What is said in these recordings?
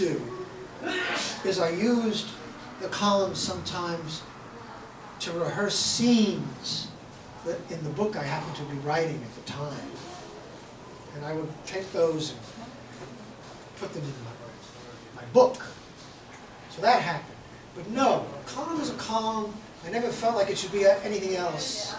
do is I used the columns sometimes to rehearse scenes that in the book I happened to be writing at the time. And I would take those and put them in my book. So that happened. But no, a column is a column. I never felt like it should be anything else.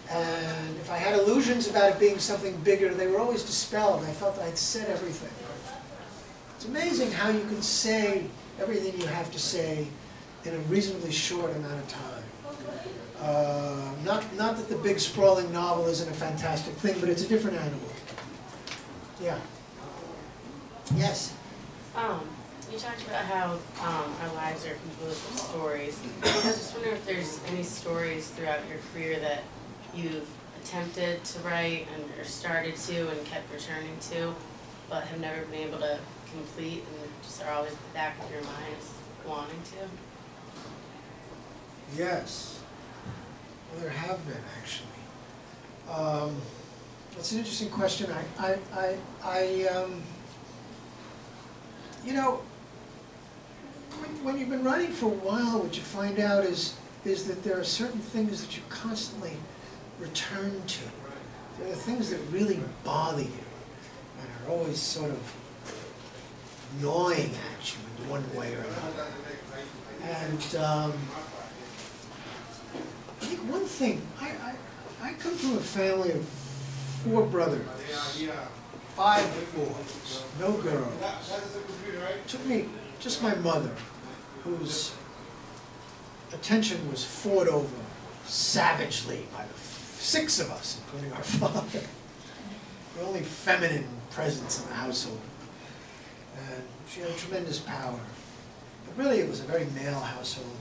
And if I had illusions about it being something bigger, they were always dispelled. I felt that I'd said everything. It's amazing how you can say everything you have to say in a reasonably short amount of time. Not that the big sprawling novel isn't a fantastic thing, but it's a different animal. Yeah. Yes? You talked about how our lives are composed of stories. I was just wondering if there's any stories throughout your career that you've attempted to write or started to and kept returning to, but have never been able to complete and just are always at the back of your mind wanting to? Yes. Well, there have been, actually. That's an interesting question. You know, when you've been writing for a while, what you find out is that there are certain things that you constantly return to. There are things that really bother you and are always sort of gnawing at you in one way or another. And I think one thing, I come from a family of 4 brothers, 5 boys, no girls. It took me, just my mother, whose attention was fought over savagely by the 6 of us, including our father. The only feminine presence in the household. And she had tremendous power. But really it was a very male household.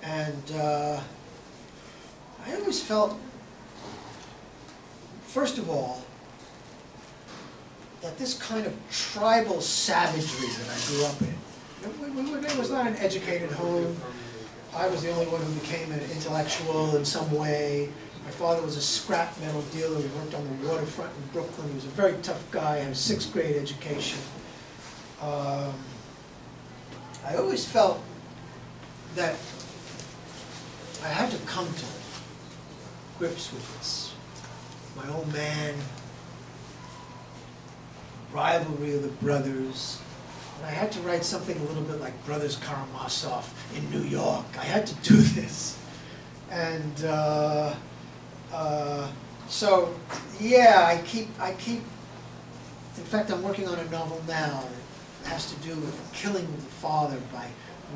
And I always felt, first of all, that this kind of tribal savagery that I grew up in, it was not an educated home. I was the only one who became an intellectual in some way. My father was a scrap metal dealer. He worked on the waterfront in Brooklyn. He was a very tough guy, had a 6th grade education. I always felt that I had to come to grips with this. My own man, rivalry of the brothers. And I had to write something a little bit like Brothers Karamazov in New York. I had to do this. And so, yeah, I keep, in fact, I'm working on a novel now that has to do with the killing of the father by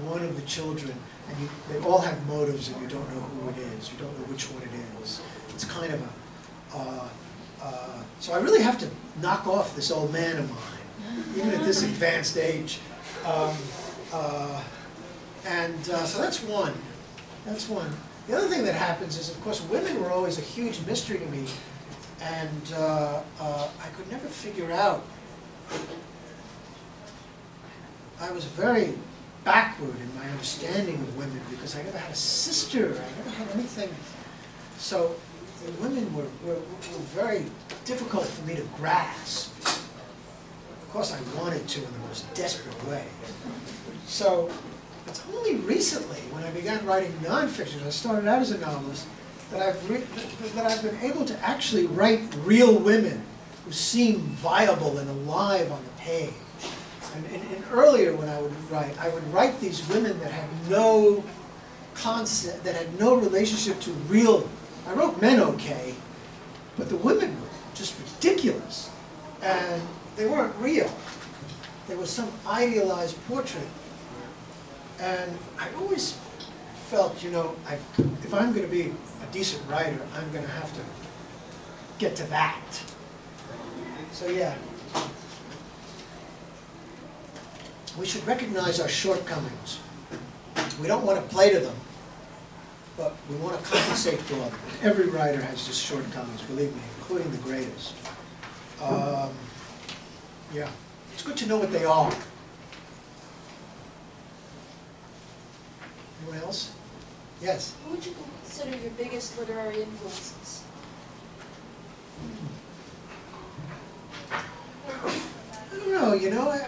one of the children. And they all have motives and you don't know who it is. You don't know which one it is. It's kind of a, so I really have to knock off this old man of mine, even at this advanced age. So that's one. That's one. The other thing that happens is, of course, women were always a huge mystery to me, and I could never figure out. I was very backward in my understanding of women because I never had a sister. I never had anything. So the women were very difficult for me to grasp. Of course, I wanted to in the most desperate way. So it's only recently, when I began writing nonfiction, I started out as a novelist, that I've been able to actually write real women who seem viable and alive on the page. And earlier, when I would write these women that had no concept, that had no relationship to real. I wrote men okay, but the women were just ridiculous, and they weren't real. There was some idealized portrait, and I always felt, you know, if I'm going to be a decent writer, I'm going to have to get to that. So yeah. We should recognize our shortcomings. We don't want to play to them, but we want to compensate for them. Every writer has just shortcomings, believe me, including the greatest. Yeah, it's good to know what they are. Anyone else? Yes? Who would you consider your biggest literary influences? I don't know. you know,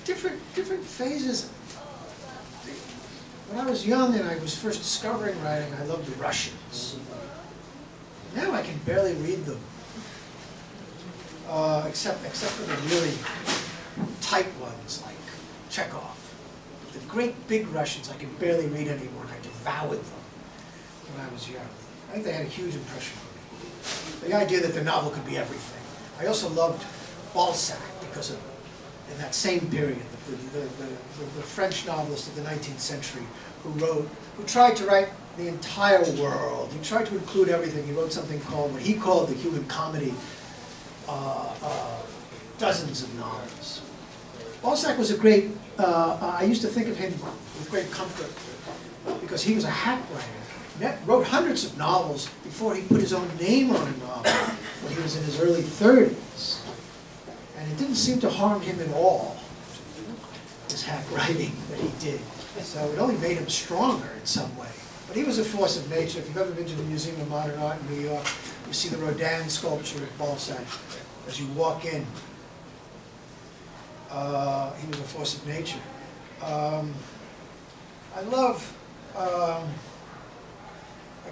different phases. When I was young and I was first discovering writing, I loved the Russians. Now I can barely read them, except for the really tight ones like Chekhov. The great big Russians I can barely read anymore, and I devoured them when I was young. I think they had a huge impression on me. The idea that the novel could be everything. I also loved Balzac because of, in that same period, the French novelist of the 19th century who tried to write the entire world. He tried to include everything. He wrote something called, what he called the human comedy, dozens of novels. Balzac was a great, I used to think of him with great comfort because he was a hack writer. Wrote hundreds of novels before he put his own name on a novel when he was in his early 30s. And it didn't seem to harm him at all, this hack writing that he did. So it only made him stronger in some way. But he was a force of nature. If you've ever been to the Museum of Modern Art in New York, you see the Rodin sculpture of Balzac. As you walk in, he was a force of nature. I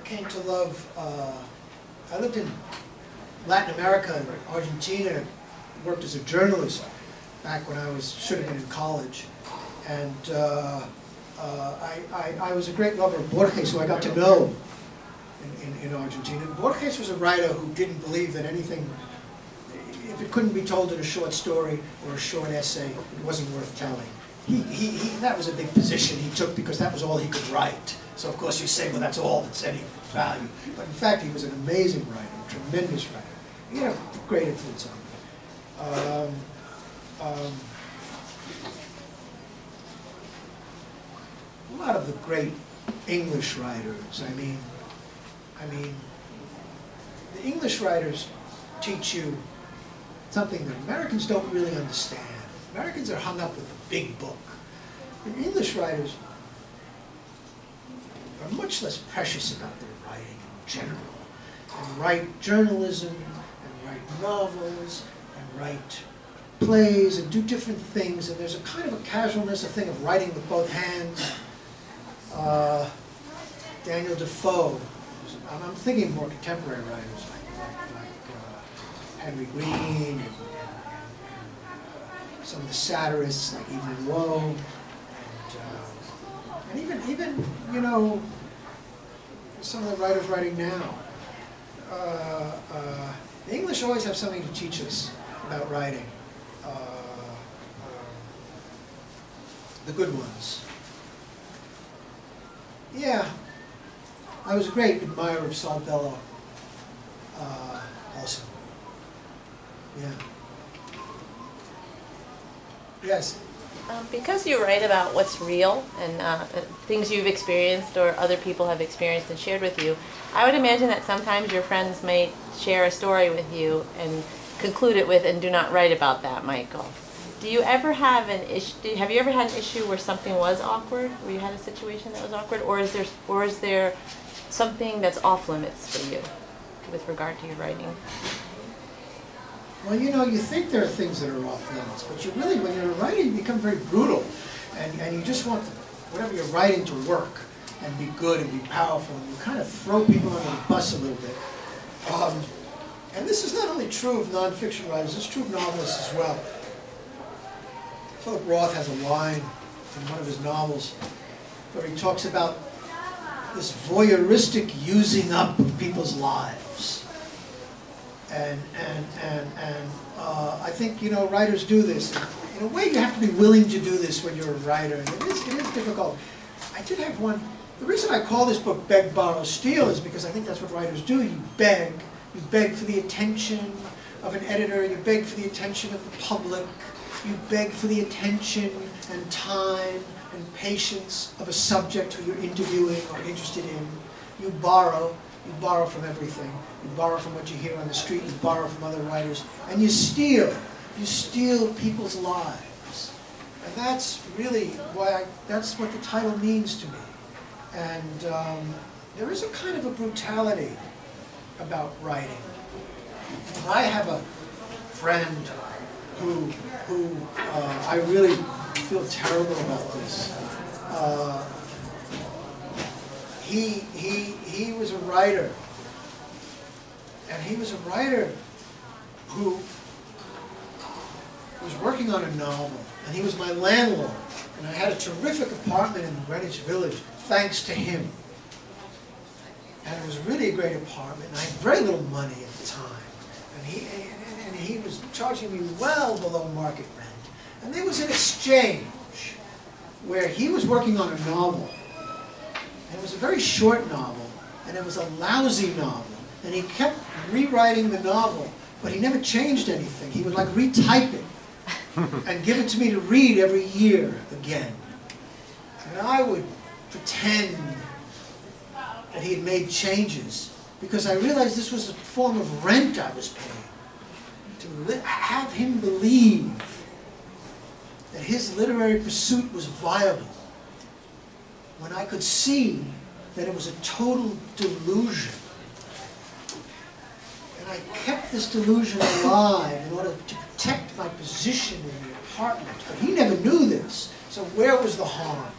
came to love, I lived in Latin America and Argentina, worked as a journalist back when I should have been in college. And I was a great lover of Borges, who I got to know in Argentina. Borges was a writer who didn't believe that anything, if it couldn't be told in a short story or a short essay, it wasn't worth telling. That was a big position he took because that was all he could write. So of course you say, well, that's all that's any value. But in fact, he was an amazing writer, a tremendous writer. He had a great influence on me. A lot of the great English writers, I mean, the English writers teach you something that Americans don't really understand. Americans are hung up with the big book. And English writers are much less precious about their writing in general, and write journalism, and write novels, and write plays, and do different things, and there's a kind of a casualness, a thing of writing with both hands. Daniel Defoe, I'm thinking more contemporary writers like Henry Green, and some of the satirists like Evelyn Waugh, and even you know, some of the writers writing now. The English always have something to teach us about writing. The good ones. Yeah, I was a great admirer of Saul Bellow, also. Yeah. Yes? Because you write about what's real and things you've experienced or other people have experienced and shared with you, I would imagine that sometimes your friends may share a story with you and conclude it with, and do not write about that, Michael. Do you ever have an issue? Have you ever had an issue where something was awkward, where you had a situation that was awkward, or is there something that's off limits for you with regard to your writing? Well, you know, you think there are things that are off limits, but you really, when you're writing, you become very brutal, and you just want whatever you're writing to work and be good and be powerful, and you kind of throw people under the bus a little bit. And this is not only true of nonfiction writers; it's true of novelists as well. Philip Roth has a line in one of his novels where he talks about this voyeuristic using up of people's lives. And I think, you know, writers do this. In a way, you have to be willing to do this when you're a writer, and it is difficult. I did have one. The reason I call this book Beg, Borrow, Steal is because I think that's what writers do. You beg for the attention of an editor, you beg for the attention of the public, you beg for the attention and time and patience of a subject who you're interviewing or interested in. You borrow from everything. You borrow from what you hear on the street, you borrow from other writers, and you steal. You steal people's lives. And that's really why that's what the title means to me. And there is a kind of a brutality about writing. I have a friend who I really feel terrible about this. He was a writer, and he was a writer who was working on a novel, and he was my landlord, and I had a terrific apartment in Greenwich Village thanks to him. And it was really a great apartment, and I had very little money at the time, and he was charging me well below market rent. And there was an exchange where he was working on a novel, and it was a very short novel, and it was a lousy novel, and he kept rewriting the novel, but he never changed anything. He would like retype it and give it to me to read every year again. And I would pretend that he had made changes, because I realized this was a form of rent I was paying. To have him believe that his literary pursuit was viable, when I could see that it was a total delusion. And I kept this delusion alive in order to protect my position in the apartment. But he never knew this. So where was the harm?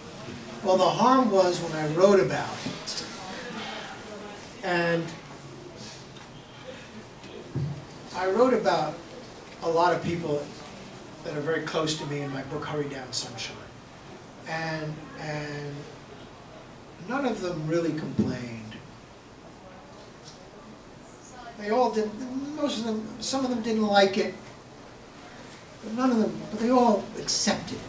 Well, the harm was when I wrote about it. And I wrote about a lot of people that are very close to me in my book, Hurry Down Sunshine. And none of them really complained. They all did, most of them, some of them didn't like it, but none of them, but they all accepted it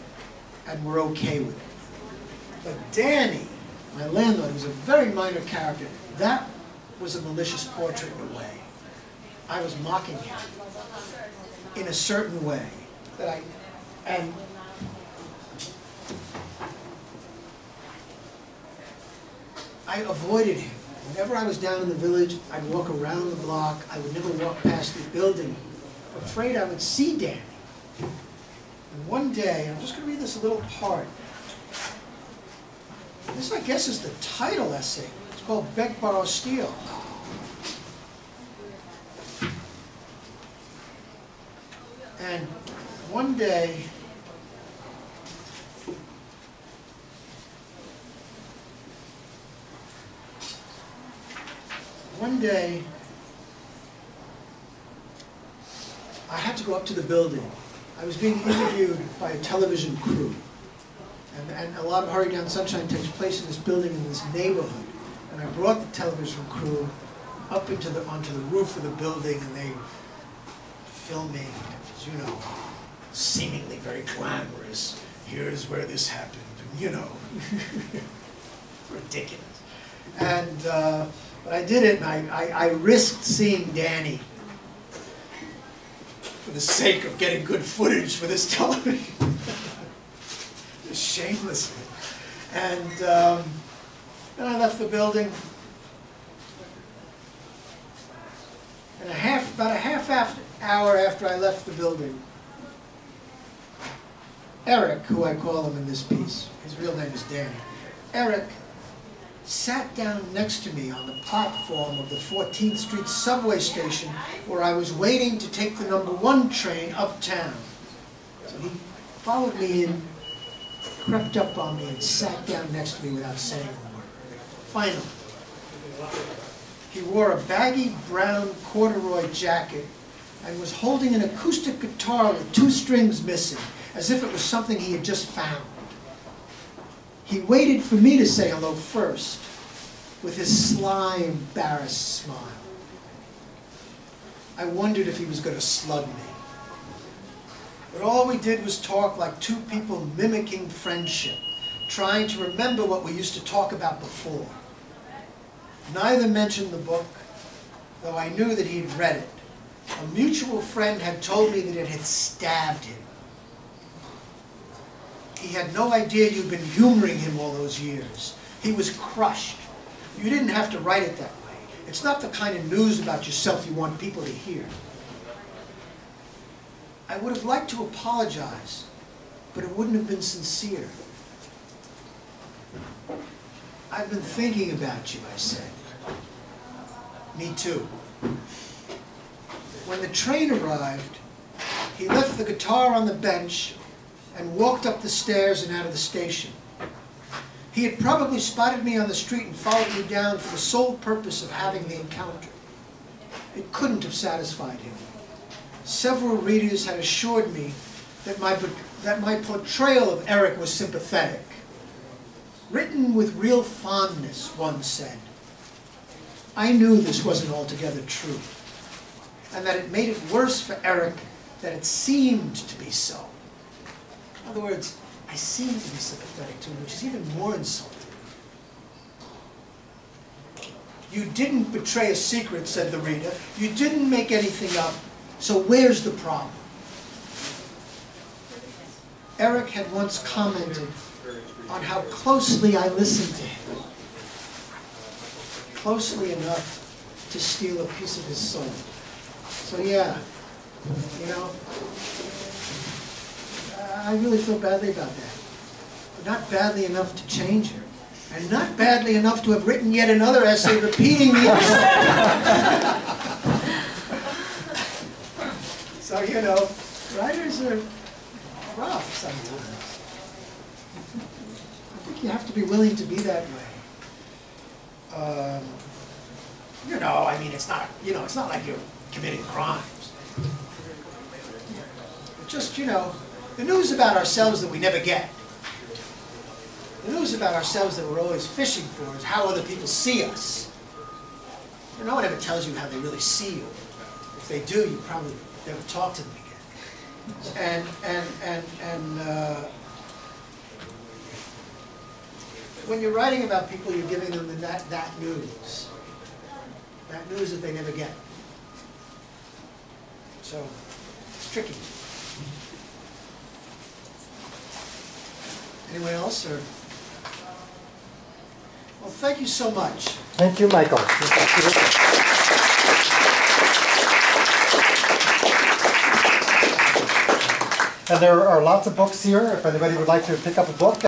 and were okay with it. But Danny, my landlord, was a very minor character. That was a malicious portrait in a way. I was mocking him in a certain way that I avoided him. Whenever I was down in the village, I'd walk around the block. I would never walk past the building, afraid I would see Danny. And one day, I'm just going to read this little part. This, I guess, is the title essay. It's called Beg, Borrow, Steal. And one day, I had to go up to the building. I was being interviewed by a television crew. And a lot of Hurry Down Sunshine takes place in this building in this neighborhood. And I brought the television crew up onto the roof of the building, and they filming, as you know, seemingly very glamorous. Here's where this happened, and, you know, ridiculous. And but I did it, and I risked seeing Danny for the sake of getting good footage for this television. Just shamelessly. And then I left the building. And about a half hour after I left the building, Eric, who I call him in this piece, his real name is Danny, Eric sat down next to me on the platform of the 14th Street subway station where I was waiting to take the #1 train uptown. So he followed me in, crept up on me, and sat down next to me without saying a word. Finally, he wore a baggy brown corduroy jacket and was holding an acoustic guitar with 2 strings missing, as if it was something he had just found. He waited for me to say hello first, with his sly, embarrassed smile. I wondered if he was going to slug me. But all we did was talk like 2 people mimicking friendship, trying to remember what we used to talk about before. Neither mentioned the book, though I knew that he'd read it. A mutual friend had told me that it had stabbed him. He had no idea you'd been humoring him all those years. He was crushed. You didn't have to write it that way. It's not the kind of news about yourself you want people to hear. I would have liked to apologize, but it wouldn't have been sincere. I've been thinking about you, I said. Me too. When the train arrived, He left the guitar on the bench and walked up the stairs and out of the station. He had probably spotted me on the street and followed me down for the sole purpose of having the encounter. It couldn't have satisfied him. Several readers had assured me that my portrayal of Eric was sympathetic. Written with real fondness, one said. I knew this wasn't altogether true, and that it made it worse for Eric that it seemed to be so. In other words, I seemed to be sympathetic to him, which is even more insulting. You didn't betray a secret, said the reader. You didn't make anything up, so where's the problem? Eric had once commented on how closely I listened to him. Closely enough to steal a piece of his soul. So yeah, you know, I really feel badly about that. But not badly enough to change her. And not badly enough to have written yet another essay repeating the insult. So, you know, writers are rough sometimes. I think you have to be willing to be that way. You know, I mean, it's not like you're committing crimes. But just, you know, the news about ourselves that we never get. The news about ourselves that we're always fishing for is how other people see us. And no one ever tells you how they really see you. If they do, you probably never talk to them again. When you're writing about people, you're giving them that news. That news that they never get. So, it's tricky. Anyone else? Or? Well, thank you so much. Thank you, Michael. And there are lots of books here if anybody would like to pick up a book.